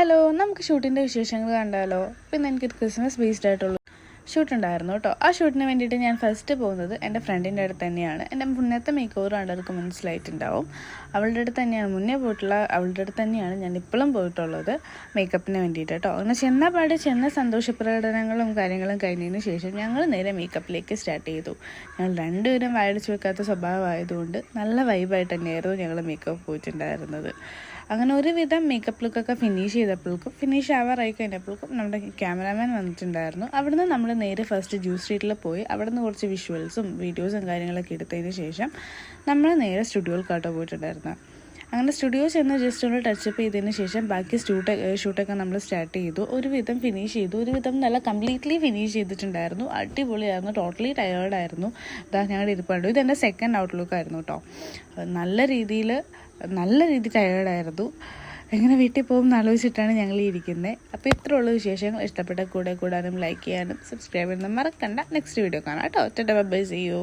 Hello, നമുക്ക് ഷൂട്ടിൻ്റെ വിശേഷങ്ങൾ കണ്ടാലോ? പിന്നെ എനിക്കൊരു ക്രിസ്മസ് ബേസ്ഡ് ആയിട്ടുള്ള ഷൂട്ട് ഉണ്ടായിരുന്നു കേട്ടോ. ആ ഷൂട്ടിന് വേണ്ടിയിട്ട് ഞാൻ ഫസ്റ്റ് പോകുന്നത് എൻ്റെ ഫ്രണ്ടിൻ്റെ അടുത്ത് തന്നെയാണ്. എൻ്റെ മുന്നത്തെ മേക്ക് ഓവർ കണ്ടവർക്ക് മനസ്സിലായിട്ടുണ്ടാവും. അവളുടെ അടുത്ത് തന്നെയാണ് മുന്നേ പോയിട്ടുള്ള, അവളുടെ അടുത്ത് തന്നെയാണ് ഞാൻ ഇപ്പോഴും പോയിട്ടുള്ളത് മേക്കപ്പിന് വേണ്ടിയിട്ട് കേട്ടോ. അങ്ങനെ ചെന്ന സന്തോഷപ്രകടനങ്ങളും കാര്യങ്ങളും കഴിഞ്ഞതിന് ശേഷം ഞങ്ങൾ നേരെ മേക്കപ്പിലേക്ക് സ്റ്റാർട്ട് ചെയ്തു. ഞങ്ങൾ രണ്ടുപേരും വായടിച്ച് വെക്കാത്ത സ്വഭാവമായതുകൊണ്ട് നല്ല വൈബായിട്ട് തന്നെയായിരുന്നു ഞങ്ങൾ മേക്കപ്പ് പോയിട്ടുണ്ടായിരുന്നത്. അങ്ങനെ ഒരുവിധം മേക്കപ്പ് ലുക്കൊക്കെ ഫിനിഷ് ആവാറായി കഴിഞ്ഞപ്പോഴേക്കും നമ്മുടെ ക്യാമറാമാൻ വന്നിട്ടുണ്ടായിരുന്നു. അവിടുന്ന് നമ്മൾ നേരെ ഫസ്റ്റ് ജ്യൂസ് സ്ട്രീറ്റിൽ പോയി അവിടുന്ന് കുറച്ച് വിഷ്വൽസും വീഡിയോസും കാര്യങ്ങളൊക്കെ എടുത്തതിന് ശേഷം നമ്മൾ നേരെ സ്റ്റുഡിയോയിൽക്കാട്ടോ പോയിട്ടുണ്ടായിരുന്നു. അങ്ങനെ സ്റ്റുഡിയോ ചെന്ന് ജസ്റ്റ് ഒന്ന് ടച്ചപ്പ് ചെയ്തതിന് ശേഷം ബാക്കി ഷൂട്ടൊക്കെ നമ്മൾ സ്റ്റാർട്ട് ചെയ്തു. ഒരുവിധം ഫിനിഷ് ചെയ്തു. ഒരുവിധം നല്ല കംപ്ലീറ്റ്ലി ഫിനിഷ് ചെയ്തിട്ടുണ്ടായിരുന്നു. അടിപൊളിയായിരുന്നു. ടോട്ടലി ടയേർഡായിരുന്നു. ഇതാ ഞങ്ങളുടെ ഇരിപ്പുണ്ട്. ഇതെൻ്റെ സെക്കൻഡ് ഔട്ട്ലുക്കായിരുന്നു കേട്ടോ. നല്ല രീതിയിൽ ടയേർഡായിരുന്നു. എങ്ങനെ വീട്ടിൽ പോകും എന്ന് ആലോചിച്ചിട്ടാണ് ഞങ്ങൾ ഇരിക്കുന്നത്. അപ്പോൾ ഇത്രയുള്ള വിശേഷങ്ങൾ ഇഷ്ടപ്പെട്ട കൂടാനും ലൈക്ക് ചെയ്യാനും സബ്സ്ക്രൈബ് ചെയ്യാനും മറക്കണ്ട. നെക്സ്റ്റ് വീഡിയോ കാണാം കേട്ടോ. Bye, see U.